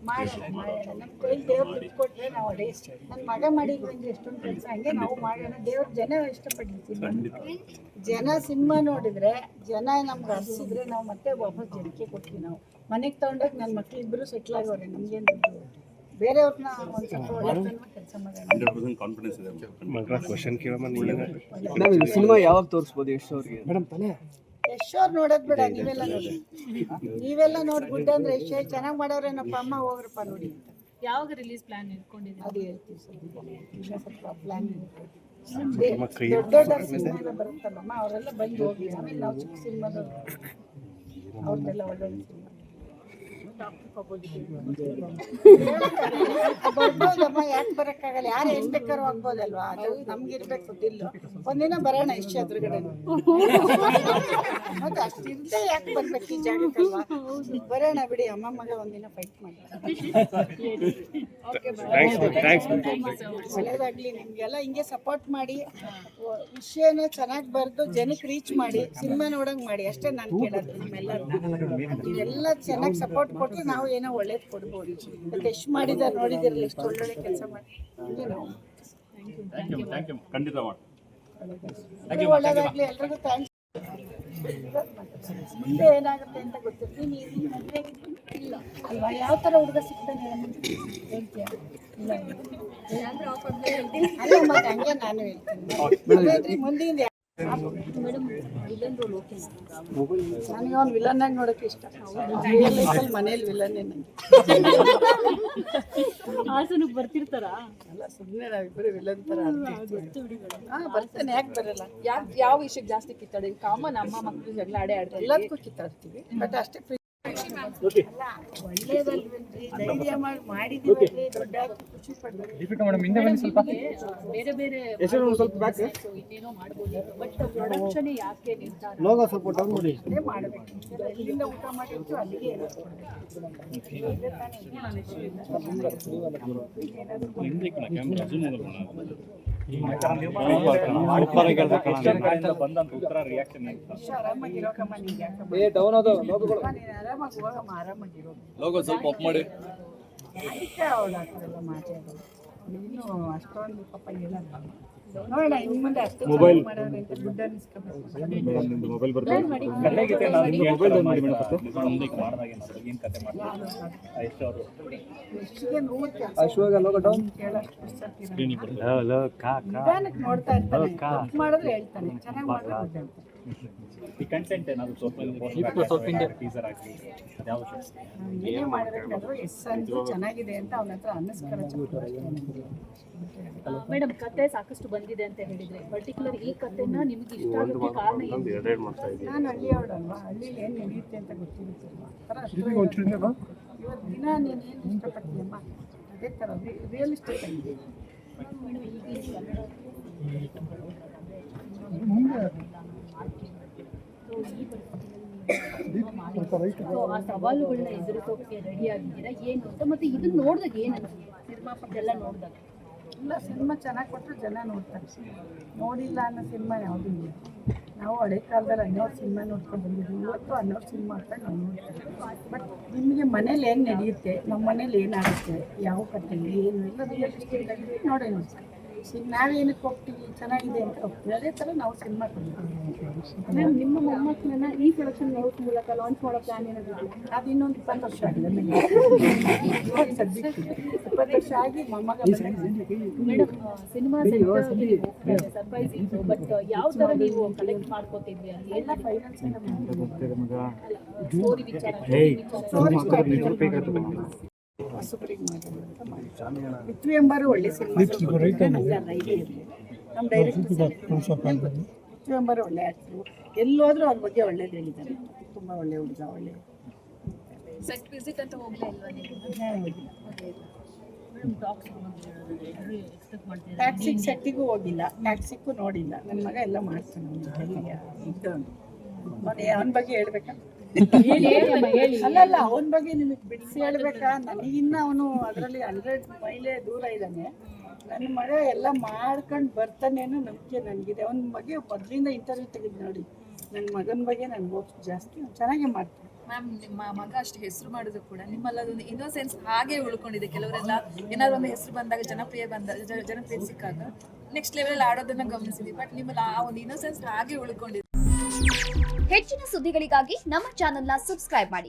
ಮಾಡೋಣ ನಮ್ಮ ಕೈಲಿ ದೇವ್ರು ಬಿಟ್ಕೊಟ್ರೆ ನಾವು ಅದೇ ನನ್ನ ಮಗ ಮಾಡಿದ್ರಿಂದ ಎಷ್ಟೊಂದು ಕೆಲಸ ಹಂಗೆ ನಾವು ಮಾಡೋಣ. ದೇವ್ರ ಜನ ಇಷ್ಟಪಟ್ಟಿರ್ತೀವಿ. ಜನ ಸಿನಿಮಾ ನೋಡಿದ್ರೆ ಜನ ನಮ್ಗೆ ಹರಿಸಿದ್ರೆ ನಾವು ಮತ್ತೆ ವಾಪಸ್ ಜನಕ್ಕೆ ಕೊಡ್ತೀವಿ. ನಾವು ಮನೆಗೆ ತಗೊಂಡೋಗಿ ನನ್ನ ಮಕ್ಕಳಿಬ್ಬರು ಸೆಟ್ಲ್ ಆಗೋರೆ, ನಮ್ಗೇನು ದುಡ್ಡು ಬೇರೆಯವ್ರನ್ನ ಒಂದು ಸ್ವಲ್ಪ ಒಳ್ಳೆ ಕೆಲಸ ಮಾಡೋಣ. ಸಿನಿಮಾ ಯಾವಾಗ ತೋರಿಸ್ಬೋದು ಯಶ್ ಅವ್ರಿಗೆ? ಯಶ್ ಅವ್ರು ನೋಡೋದು ಬೇಡ, ನೀವೆಲ್ಲ ನೋಡಿ ಗುಡ್ ಅಂದ್ರೆ ಯಶ್ ಚೆನ್ನಾಗಿ ಮಾಡೋರೇನಪ್ಪ ಅಮ್ಮ ಹೋಗ್ರಪ್ಪ ನೋಡಿ. ಯಾವಾಗ ರಿಲೀಸ್ ಪ್ಲಾನ್ ಇಟ್ಕೊಂಡಿದ್ದೀವಿ ಅದು ಹೇಳ್ತೀವಿ ಸ್ವಲ್ಪ ಪ್ಲಾನ್ ದೊಡ್ಡ ಸಿನಿಮಾ ಎಲ್ಲ ಬರುತ್ತಲ್ಲಮ್ಮ ಅವರೆಲ್ಲ ಬಂದು ಹೋಗಿ ಆಮೇಲೆ ನಾವು ಚಿಕ್ಕ ಸಿನಿಮಾದವ್ರು ಅವ್ರದ್ದೆಲ್ಲ ಒಳ್ಳೆ ಸಿನಿಮಾ ಬರ್ಬೋದಮ್ಮ, ಯಾಕೆ ಬರೋಕ್ಕಾಗಲ್ಲ? ಯಾರು ಹೆಂಗ್ ಬೇಕಾದ್ರೂ ಆಗ್ಬೋದಲ್ವಾ? ಅದು ನಮ್ಗಿರ್ಬೇಕು ದಿಲ್ಲ. ಒಂದಿನ ಬರೋಣ ಇಷ್ಟ ಎದುರುಗಡೆ ಮತ್ತೆ ಅಷ್ಟಿರುತ್ತೆ, ಯಾಕೆ ಬರ್ಬೇಕು ಈ ಜಾಗಕ್ಕಲ್ವಾ? ಬರೋಣ ಬಿಡಿ, ಅಮ್ಮ ಮಗ ಒಂದಿನ ಫೈಟ್ ಮಾಡಿ. ಒಳ್ಳೇದಾಗ್ಲಿ ನಿಮ್ಗೆಲ್ಲ, ಹಿಂಗೆ ಸಪೋರ್ಟ್ ಮಾಡಿ, ವಿಷಯನ ಚೆನ್ನಾಗಿ ಬರೆದು ಜನಕ್ಕೆ ರೀಚ್ ಮಾಡಿ, ಸಿನಿಮಾ ನೋಡಂಗ್ ಮಾಡಿ ಅಷ್ಟೇ ನಾನು ಕೇಳೋದು ನಿಮ್ಮೆಲ್ಲರೂ. ನೀವೆಲ್ಲ ಚೆನ್ನಾಗಿ ಸಪೋರ್ಟ್ ಕೊಟ್ಟರೆ ನಾವು ಏನೋ ಒಳ್ಳೇದು ಕೊಡ್ಬೋದು. ಮತ್ತೆ ಎಷ್ಟು ಮಾಡಿದಾರೆ ನೋಡಿದಿರಲ್ಲ, ಎಷ್ಟು ಒಳ್ಳೊಳ್ಳೆ ಕೆಲಸ ಮಾಡಿ ನಾವು ಒಳ್ಳೇದಾಗ್ಲಿ ಎಲ್ರಿಗೂ ಥ್ಯಾಂಕ್ಸ್. ಮುಂದೆ ಏನಾಗುತ್ತೆ ಅಂತ ಗೊತ್ತಿರ್ತೀನಿ ಇಲ್ಲ ಅಲ್ವಾ? ಯಾವ ಥರ ಹುಡುಗ ಸಿಗ್ತಾನೆ ಹೇಳ್ತೀಯ? ಇಲ್ಲ ಅಲ್ಲ ಮತ್ತೆ ಹಂಗೆ ನಾನು ಹೇಳ್ತೀನಿ ಮುಂದಿನ ನನಗೆ ಅವ್ನು ವಿಲನ್ ಆಗಿ ನೋಡೋಕೆ ಇಷ್ಟ. ರಿಯಲ್ ಲೈಫಲ್ಲಿ ಮನೇಲಿ ವಿಲನ್ ಹಾಸನಕ್ಕೆ ಬರ್ತಿರ್ತಾರ? ಅಲ್ಲ ಸುಮ್ಮನೆ ನಾವಿಬ್ಬರು ವಿಲನ್ ಥರ ಬರ್ತಾನೆ, ಯಾಕೆ ಬರಲ್ಲ? ಯಾವ ವಿಷಯಕ್ಕೆ ಜಾಸ್ತಿ ಕಿತ್ತಾಡಿ? ಕಾಮನ್ ಅಮ್ಮ ಮಕ್ಕಳು ಜಗಳ ಆಡ್ತಾರೆ, ಎಲ್ಲದಕ್ಕೂ ಕಿತ್ತಾಡ್ತೀವಿ, ಬಟ್ ಅಷ್ಟೇ ಒಳ್ಳೇದಲ್ವೇನ್ರಿ? ಧೈರ್ಯ ಮಾಡಿ ಮಾಡಿದೀವಿ, ದೊಡ್ಡ ಖುಷಿ ಪಡ್ಬೇಕು. ಬೇರೆ ಬೇರೆ ಇನ್ನೇನೋ ಮಾಡ್ಬೋದು, ಬಟ್ ಪ್ರೊಡಕ್ಷನ್ ಯಾಕೆ ನಿರ್ಧಾರ ಅದೇ ಮಾಡಬೇಕು. ಇಲ್ಲಿಂದ ಊಟ ಮಾಡಿರ್ತೀವಿ, ಅಲ್ಲಿಗೆ ಆರಾಮಾಗಿರೋಕಮ್ಮ, ನೀನು ಆರಾಮಾಗಿ ಹೋಗಮ್ಮ, ಆರಾಮಾಗಿರೋದು ಸ್ವಲ್ಪ ಅಪ್ ಮಾಡಿ ಅದಕ್ಕೆ ಅವಳು ಆ ಥರ ಎಲ್ಲ ಮಾತಾಡೋದು. ಇನ್ನೂ ಅಷ್ಟೊಂದು ಪಾಪ ಏನಲ್ಲ ನೋಡೋಣ ಇನ್ನು ಮುಂದೆ ಅಷ್ಟೇ ಮಾಡೋದ್ರೆ ಅಂತ ದುಡ್ಡು ಅನ್ನಿಸ್ಕೋಬೇಕು. ನಿಧಾನಕ್ಕೆ ನೋಡ್ತಾ ಇರ್ತಾನೆ, ತಪ್ಪು ಮಾಡಿದ್ರೆ ಹೇಳ್ತಾನೆ, ಚೆನ್ನಾಗಿ ಮಾಡಿದ್ರೆ ದುಡ್ಡು ಏನೇ ಮಾಡಬೇಕಾದ್ರೂ ಎಸ್ ಅಂತೂ ಚೆನ್ನಾಗಿದೆ ಅಂತ ಅವನ ಹತ್ರ ಅನ್ನಿಸ್ಕೊಳ್ಳೋ. ಮೇಡಮ್, ಕತೆ ಸಾಕಷ್ಟು ಬಂದಿದೆ ಅಂತ ಹೇಳಿದ್ರೆ, ಪರ್ಟಿಕ್ಯುಲರ್ ಈ ಕತೆನ ನಿಮ್ಗೆ ಇಷ್ಟ ಆಗೋಕ್ಕೆ ಕಾರಣ ಏನು? ನಾನು ಹಳ್ಳಿಯವಳಲ್ವಾ, ಹಳ್ಳಿಲಿ ಏನು ನಡೆಯುತ್ತೆ ಅಂತ ಗೊತ್ತಿರುತ್ತಲ್ವಾ. ಇವತ್ತು ದಿನ ನೀನೇನು ಇಷ್ಟಪಡ್ತೀಯಮ್ಮ ಅದೇ ಥರ ರಿಯಲಿಸ್ಟಿಕ್ ಆಗಿದೆ. ಆ ಸವಾಲುಗಳನ್ನ ಎದುರಿಸೋಕೆ ರೆಡಿ ಆಗಿದ್ದೀರಾ ಏನು ಅಂತ? ಮತ್ತೆ ಇದನ್ನ ನೋಡಿದಾಗ ಏನು ಅನಿಸ್ತು ನಿರ್ಮಾಪಕರೆಲ್ಲ ನೋಡಿದಾಗ? ಇಲ್ಲ, ಸಿನಿಮಾ ಚೆನ್ನಾಗಿ ಕೊಟ್ಟರೆ ಜನ ನೋಡ್ತಾರೆ, ನೋಡಿಲ್ಲ ಅನ್ನೋ ಸಿನಿಮಾ ಯಾವುದೂ ಇಲ್ಲ. ನಾವು ಹಳೆ ಕಾಲದಲ್ಲಿ ಅನ್ನೋರು ಸಿನಿಮಾ ನೋಡ್ಕೊಂಡು ಬಂದಿದ್ದೀವಿ, ಇವತ್ತು ಅನ್ನೋರು ಸಿನಿಮಾ ಅಂತ ನಾವು ನೋಡ್ತೀವಿ. ಬಟ್ ನಿಮಗೆ ಮನೇಲಿ ಏನು ನಡೆಯುತ್ತೆ, ನಮ್ಮ ಮನೇಲಿ ಏನಾಗುತ್ತೆ, ಯಾವ ಕಥೆ ಏನು ಎಲ್ಲ ರಿಯಲಿಸ್ಟಿಕ್ ಆಗಿ ನೋಡೇ ನೋಡಿ. ನಾವೇನಕ್ಕೆ ಹೋಗ್ತೀವಿ, ಚೆನ್ನಾಗಿದೆ ಅಂತ ಹೋಗ್ತೀವಿ, ಅದೇ ಥರ ನಾವು ಸಿನಿಮಾ ಕೊಡ್ತೀವಿ. ಮ್ಯಾಮ್, ನಿಮ್ಮ ಮೊಮ್ಮಕ್ಕಳನ್ನ ಈ ಪ್ರೊಡಕ್ಷನ್ ಹೌಸ್ ಮೂಲಕ ಲಾಂಚ್ ಮಾಡೋ ಪ್ಲಾನ್ ಏನಾದರೂ? ಅದು ಇನ್ನೊಂದು 20 ವರ್ಷ ಆಗಿದೆ. ಸದ್ಯಕ್ಕೆ 20 ವರ್ಷ ಆಗಿ ಮೊಮ್ಮಗ ಮೇಡಮ್, ಸಿನಿಮಾ ಸರ್ಪ್ರೈಸ್ ಇತ್ತು, ಬಟ್ ಯಾವ ಥರ ನೀವು ಕಲೆಕ್ಟ್ ಮಾಡ್ಕೋತಿದ್ವಿ ಅಂತ? ಎಲ್ಲ ಫೈನಾನ್ಸ್ ಸ್ಟೋರಿ ವಿಚಾರ ಹೊಸಬರಿಗೆ ಮಾಡಿರೋದು ಪೃಥ್ವಿ ಎಂಬರು ಒಳ್ಳೆ ಸಿನಿಮಾ. ನಮ್ಮ ಡೈರೆಕ್ಟರ್ ಪೃಥ್ವಿ ಎಂಬರು ಒಳ್ಳೆ ಆ್ಯಕ್ಟ್ರು, ಎಲ್ಲೋದ್ರೂ ಅವ್ರ ಬಗ್ಗೆ ಒಳ್ಳೇದು ಹೇಳಿದ್ದಾರೆ. ತುಂಬ ಒಳ್ಳೆ ಹುಡುಗ, ಒಳ್ಳೆ ಸೆಟ್ ವಿಸಿಟ್ ಅಂತ ಹೋಗಲೇ ಇಲ್ವಾ ನೀವು? ಟ್ಯಾಕ್ಸಿಗೆ ಸೆಟ್ಟಿಗೂ ಹೋಗಿಲ್ಲ, ಟ್ಯಾಕ್ಸಿಗೂ ನೋಡಿಲ್ಲ. ನನ್ನ ಮಗ ಎಲ್ಲ ಮಾಡ್ತಾನೆ, ಇದ್ದವನು. ಅವನ ಬಗ್ಗೆ ಹೇಳ್ಬೇಕಾ? ಅಲ್ಲಲ್ಲ, ಅವನ ಬಗ್ಗೆ ನಿಮಗೆ ಬಿಡಿಸಿ ಹೇಳ್ಬೇಕಾ? ನನಗಿನ್ನ ಅವನು ಅದರಲ್ಲಿ 100 ಮೈಲೇ ದೂರ ಇದ್ದಾನೆ. ನನ್ನ ಮಗ ಎಲ್ಲ ಮಾಡ್ಕೊಂಡು ಬರ್ತಾನೇನೋ ನಂಬಿಕೆ ನನಗಿದೆ. ಅವನ ಬಗ್ಗೆ ಮೊದಲಿಂದ ಇಂಟರ್ವ್ಯೂ ತೆಗೆದು ನೋಡಿ, ನನ್ನ ಮಗನ ಬಗ್ಗೆ ನನಗೆ ಹೋಗ್ತು ಜಾಸ್ತಿ. ಚೆನ್ನಾಗೇ ಮಾಡ್ತಾನೆ. ಮ್ಯಾಮ್ ನಿಮ್ಮ ಮಗ ಅಷ್ಟು ಹೆಸರು ಮಾಡೋದು ಕೂಡ ನಿಮ್ಮಲ್ಲಿ ಅದೊಂದು ಇನ್ನೋಸೆನ್ಸ್ ಹಾಗೆ ಉಳ್ಕೊಂಡಿದೆ. ಕೆಲವರೆಲ್ಲ ಏನಾದ್ರು ಒಂದು ಹೆಸರು ಬಂದಾಗ ಜನಪ್ರಿಯ ಸಿಕ್ಕಾಗ ನೆಕ್ಸ್ಟ್ ಲೆವೆಲ್ ಆಡೋದನ್ನ ಗಮನಿಸಿದ್ವಿ. ಬಟ್ ನಿಮ್ಮಲ್ಲಿ ಆ ಒಂದು ಇನ್ನೋಸೆನ್ಸ್ ಹಾಗೆ ಉಳ್ಕೊಂಡಿದೆ. ಹೆಚ್ಚಿನ ಸುದ್ದಿಗಳಿಗಾಗಿ ನಮ್ಮ ಚಾನೆಲ್ನ ಸಬ್ಸ್ಕ್ರೈಬ್ ಮಾಡಿ.